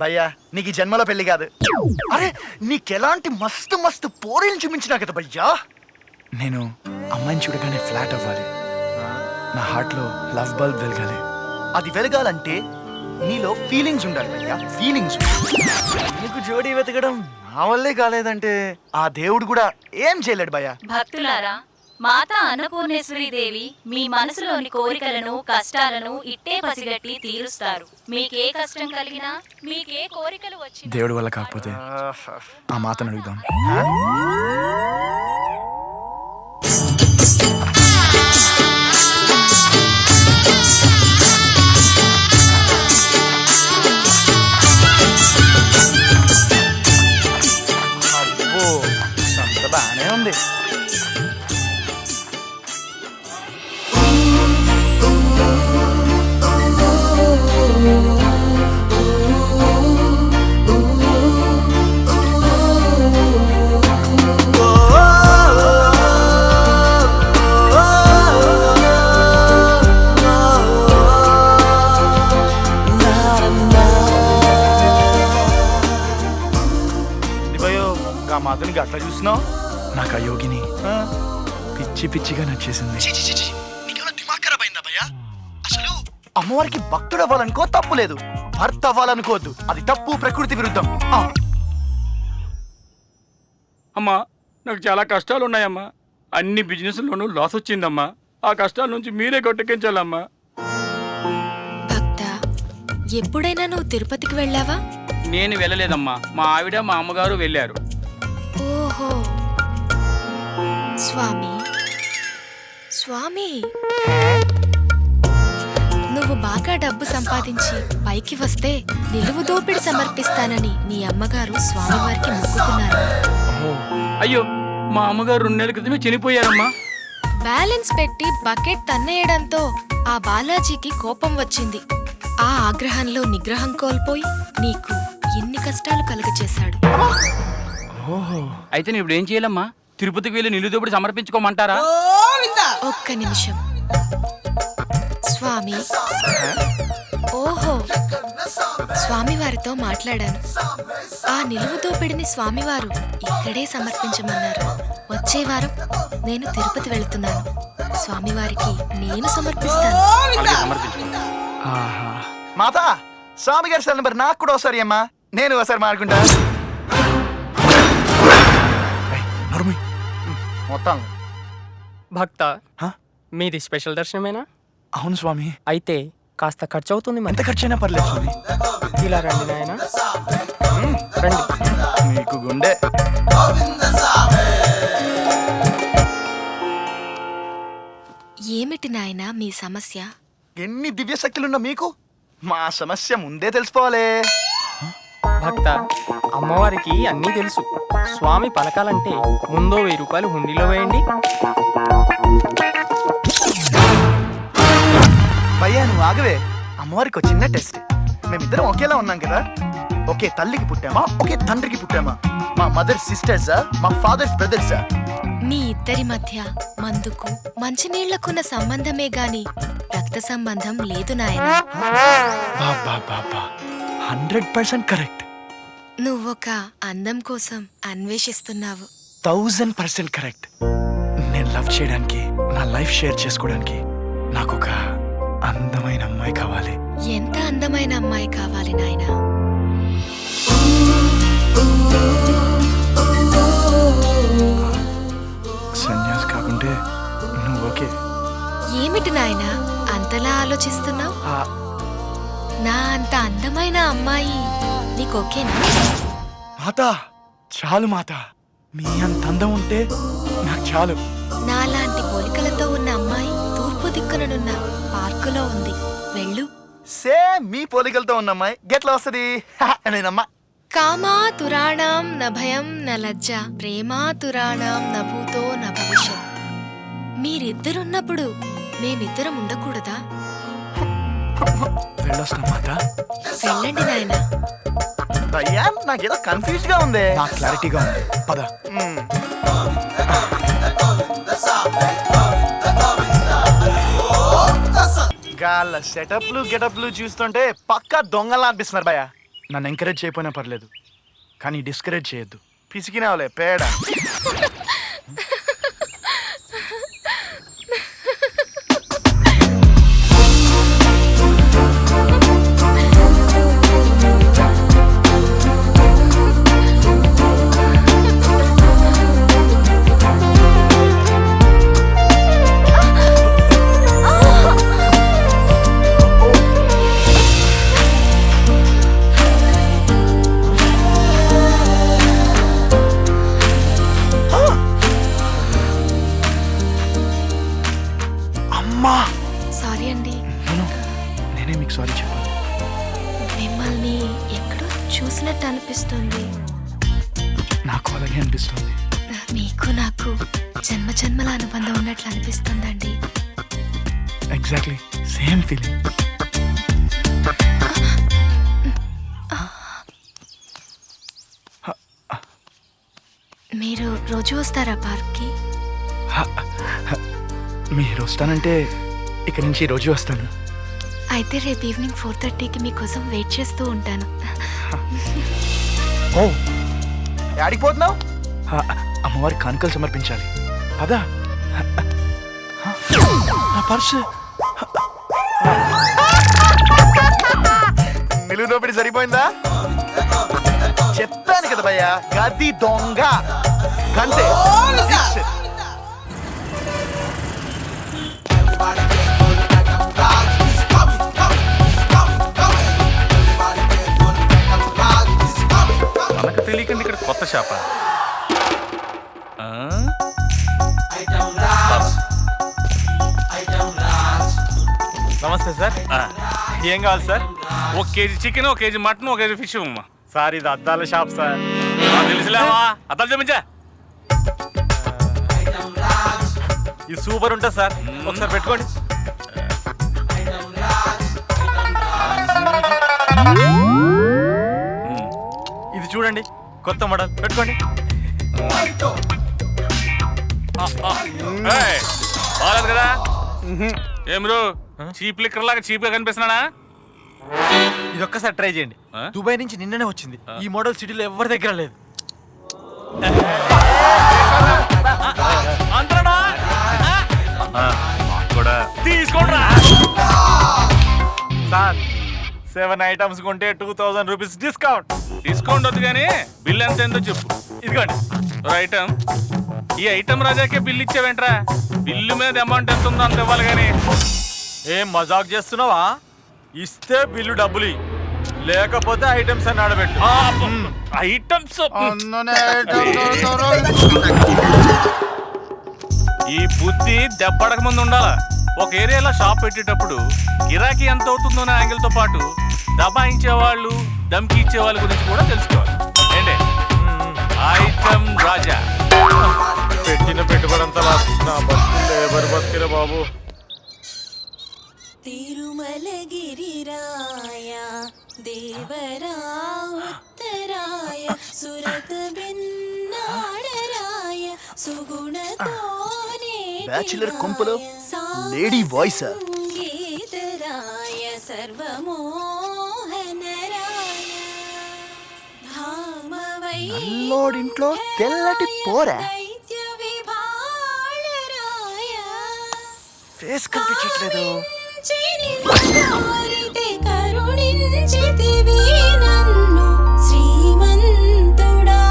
భయ్యా నీకు ఈ జన్మలో పెళ్లి కాదు. అరే నీకెలాంటి మస్తు మస్తు పోరీలు చూపించినా కదా భయ్యా. నేను అమ్మాయిని చూడగానే ఫ్లాట్ అవ్వాలి, నా హార్ట్లో లవ్ బల్బ్ వెలగాలి. అది వెలగాలంటే నీలో ఫీలింగ్స్ ఉండాలి భయ్యా, ఫీలింగ్స్. నీకు జోడీ వెతకడం నా వల్లే కాలేదంటే ఆ దేవుడు కూడా ఏం చేయలేడు భయ్యా. భక్తులారా, మాతా అన్నపూర్ణేశ్వరి దేవి మీ మనసులోని కోరికలను కష్టాలను ఇట్టే పసిగట్టి తీరుస్తారు. మీకే కష్టం కలిగినా మీకే కోరికలు వచ్చినా దేవుడి వల్ల కాకపోతే ఆ మాతను అడుగుదాం. అబ్బో సంత బానే ఉంది. మాతని గట్లా చూసినావు. నాకు ఆ యోగిని పిచ్చి పిచ్చిగా నచ్చేసింది. అసలు అమ్మవారికి భక్తుడు అవ్వాలనుకో తప్పు లేదు, భర్త అవ్వాలనుకోవద్దు, అది తప్పు, ప్రకృతి విరుద్ధం. అమ్మా నాకు చాలా కష్టాలు ఉన్నాయమ్మా. అన్ని బిజినెస్లోనూ లాస్ వచ్చిందమ్మా. ఆ కష్టాల నుంచి మీరే కొట్టెక్కించాలమ్మా. భక్త, ఎప్పుడైనా నువ్వు తిరుపతికి వెళ్ళావా? నేను వెళ్ళలేదమ్మా, మా ఆవిడ మా అమ్మగారు వెళ్ళారు. ఓహో, స్వామి స్వామి, నువ్వు బాగా డబ్బు సంపాదించి పైకి వస్తే నిలువు దోపిడి సమర్పిస్తానని నీ అమ్మగారు స్వామివారికి మొక్కుకున్నారు. అయ్యో, మా అమ్మగారు 2 నెలల క్రితమే చనిపోయారమ్మా. బ్యాలెన్స్ పెట్టి బకెట్ తన్నేయడంతో ఆ బాలాజీకి కోపం వచ్చింది. ఆ ఆగ్రహంలో నిగ్రహం కోల్పోయి నీకు ఎన్ని కష్టాలు కలుగచేశాడు. అయితే నేను ఇప్పుడు ఏం చేయాలమ్మా? తిరుపతికి వెళ్ళి నిలుదోపుడు సమర్పించుకోమంటారా? ఒక్క నిమిషం స్వామి. ఓహో, స్వామివారితో మాట్లాడాను. ఆ నిలువు దోపిడిని స్వామివారు ఇక్కడే సమర్పించమన్నారు. వచ్చే వారం నేను తిరుపతి వెళుతున్నాను. స్వామివారికి నేను సమర్పిస్తాను. మాత, స్వామి గారి సెల్ నెంబర్ నాకు కూడా ఒకసారి అమ్మా, నేను ఒకసారి మాడుకుంటా. మొత్తం భక్త, మీది స్పెషల్ దర్శనమేనా? అవును స్వామి. అయితే కాస్త ఖర్చు అవుతుంది. ఎంత ఖర్చైనా పర్లేదు స్వామి. ఇలా రండి నాయనా, రండి. మీకు గుండె. ఏమిటి నాయనా మీ సమస్య? ఎన్ని దివ్య శక్తులున్నా మీకు మా సమస్య ముందే తెలిసిపోవాలే. భక్త, అమ్మవారికి అన్నీ తెలుసు. స్వామి పలకాలంటే ముందో 1000 రూపాయలు హుండీలో వేయండి. భయ్యా నువ్వు ఆగవే. అమ్మవారికి ఒక చిన్న టెస్ట్. మేమిద్దరం ఒకేలా ఉన్నాం కదా, ఒకే తల్లికి పుట్టామా, ఒకే తండ్రికి పుట్టామా, మా మదర్ సిస్టర్సా, మా ఫాదర్స్ బ్రదర్సా? మీ ఇద్దరి మధ్య మందుకు మంచినీళ్లకున్న సంబంధమే గాని రక్త సంబంధం లేదు నాయనా. 100% కరెక్ట్. నువ్వొక అందం కోసం అన్వేషిస్తున్నావు. 1000% కరెక్ట్. నేను లవ్ చేయడానికి, నా లైఫ్ షేర్ చేసుకోవడానికి నాకు ఒక అందమైన అమ్మాయి కావాలి. ఎంత అందమైన అమ్మాయి కావాలి నాయనా? సన్యాసి కాకుంటే నువ్వు ఓకే? ఏమిటి నాయనా అంతలా ఆలోచిస్తున్నావు? నా అంత అందమైన అమ్మాయి నీకోకేనా? మాతా, చాలు మాతా. మీ అంత అందం ఉంటే నాకు చాలు. నాలాంటి పోలికలతో ఉన్న అమ్మాయి తూర్పు దిక్కుననున్న పార్కులో ఉంది. వెళ్ళు. సేమ్ మీ పోలికలతో ఉన్న అమ్మాయి గెట్లా వస్తుంది? నేనమ్మా. కామాతురాణం న భయం న లజ్జ, ప్రేమాతురాణం న భూతో న భవిష్యత్. మీరిద్దరున్నప్పుడు మేమిద్దరం ఉండకూడదా? వెళ్ళొస్తాం మాతా. వెళ్ళండి నాయనా. భయ్యా నాకేదో కన్ఫ్యూజ్ గా ఉంది. నాకు క్లారిటీగా ఉంది. పద. గాళ్ళ సెటప్లు గెటప్లు చూస్తుంటే పక్కా దొంగలా అనిపిస్తున్నారు భయ్యా. నన్ను ఎంకరేజ్ చేయకపోయినా పర్లేదు, కానీ డిస్కరేజ్ చేయొద్దు. పిసికినావులే పేడ. అమ్మా, సారీ అండి. నేనే మీకు సారీ చెప్పాలి. మిమ్మల్ని ఎక్కడో చూసినట్టు అనిపిస్తుంది. నాకు అలాగే అనిపిస్తుంది. మీకు నాకు జన్మ జన్మల అనుబంధం ఉన్నట్లు అనిపిస్తుందండి. Exactly same feeling. మీరు రోజు వస్తారా పార్క్కి? మీరు వస్తానంటే ఇక్కడి నుంచి రోజు వస్తాను. అయితే రేపు ఈవినింగ్ 4:30కి మీకోసం వెయిట్ చేస్తూ ఉంటాను. ఓ, యాడికి పోతున్నావు? అమ్మవారి కానుకలు సమర్పించాలి. పదా. నా పర్సు. నిలువు దోపిడి సరిపోయిందా? చెప్పాను కదా భయ్యా, గది దొంగ గంతే. మనకు తెలియకండి ఇక్కడ కొత్త షాపా? నమస్తే సార్. ఏం కావాలి sir? 1 KG chicken, 1 KG mutton, 1 KG fish అమ్మా. సార్ ఇది అద్దాల షాప్ సార్. తెలిసిలేవా? అద్దాలు చూపించా. ఇది సూపర్ ఉంటుంది సార్, ఒకసారి పెట్టుకోండి. ఇది చూడండి, కొత్త మోడల్, పెట్టుకోండి. బాగాలేదు కదా? ఏం బ్రో, చీప్ లిక్కర్ లాగా చీప్ గా కనిపిస్తున్నానా? ఇది ఒక్కసారి ట్రై చేయండి. దుబాయ్ నుంచి నిన్ననే వచ్చింది. ఈ మోడల్ సిటీలో ఎవరి దగ్గర లేదు. తీసుకోండి సార్, 7 ఐటమ్స్ కొంటే 2000 రూపీస్ డిస్కౌంట్. డిస్కౌంట్ వద్దు కానీ బిల్ ఎంత ఏందో చెప్పు. ఇదిగోండి. ఐటమ్, ఈ ఐటమ్ రాజాకే బిల్ ఇచ్చావేంట్రా? బిల్లు మీద అమౌంట్ ఎంత ఉందో అంత ఇవ్వాలి కానీ. ఏం మజాక్ చేస్తున్నావా? ఇస్తే బిల్లు డబ్బులు ఇయ్యి. లేకపోతే ఐటమ్స్ అని ఆడబెట్టు. ఐటమ్స్ ఈ బుద్ధి దెబ్బడక ముందు ఉండాలా. ఒక ఏరియాలో షాప్ పెట్టేటప్పుడు గిరాకీ ఎంత అవుతుందో అనే యాంగిల్ తో పాటు దబాయించే వాళ్ళు, దమ్కి ఇచ్చే వాళ్ళ గురించి కూడా తెలుసుకోవాలి. ఏంటే ఐటమ్ రాజా. పెట్టిన పెట్టుబడి అంతా నా బతుకులే ఎవరు బతికిరా బాబు. తిరుమలగిరిరాయ దేవరా ఉత్తరాయ సురత బిన్నాడరాయ సుగుణతోనే బ్యాచులర్ కొంపలో లేడీ వాయిస్. సంగీతరాయ సర్వమోహనరాయ ధామవై నల్లోడింట్లో తెల్లటి పోరా. దైత్య విభాళరాయ ఫేస్ కనిపించట్లేదు. కోరితే కరుణించితివి నన్ను శ్రీమంతుడా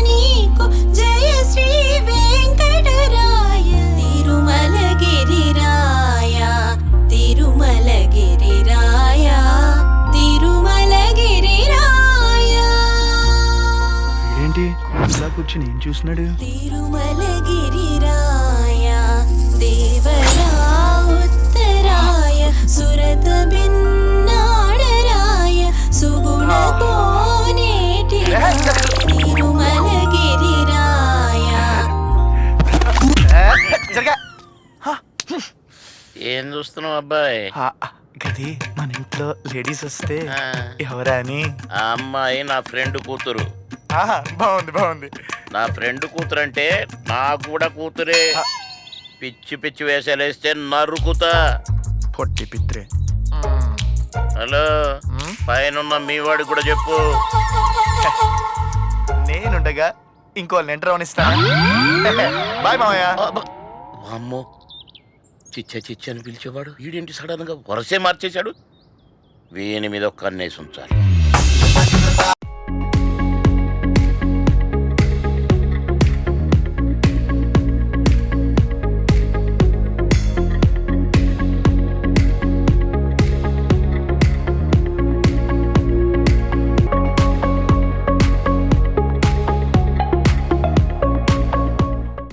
నీకు జయ శ్రీ వెంకటరాయ తిరుమలగిరిరాయ తిరుమలగిరిరాయ తిరుమలగిరిరాయ వీడేంటి ఇలా కూర్చుని ఏం చూస్తున్నాడు? తిరుమలగిరిరాయ దేవరా ఉత్తరాయ సురత బిన్నాడరాయ సుగుణతోనేటి తిరుమలగిరిరాయ. జరగా. ఏం చూస్తున్నావు అబ్బాయి? గది మన ఇంట్లో లేడీస్ వస్తే ఆ. ఎవరా అని. ఆ అమ్మాయి నా ఫ్రెండ్ కూతురు. బాగుంది బాగుంది. నా ఫ్రెండ్ కూతురు అంటే నాకు కూడా కూతురే. పిచ్చి పిచ్చి వేసాలేస్తే నరుకుతా. పొట్టి పిత్రే. హలో, పైన మీ వాడికి కూడా చెప్పు. నేనుండగా ఇంకో లెంటర్ అవనిస్తాను. బాయ్ మావయ్య. అమ్మో, చిచ్చ అని పిలిచేవాడు వీడేంటి సడన్ గా వరసే మార్చేశాడు. వీని మీద ఒక కన్నేసి ఉంచాలి.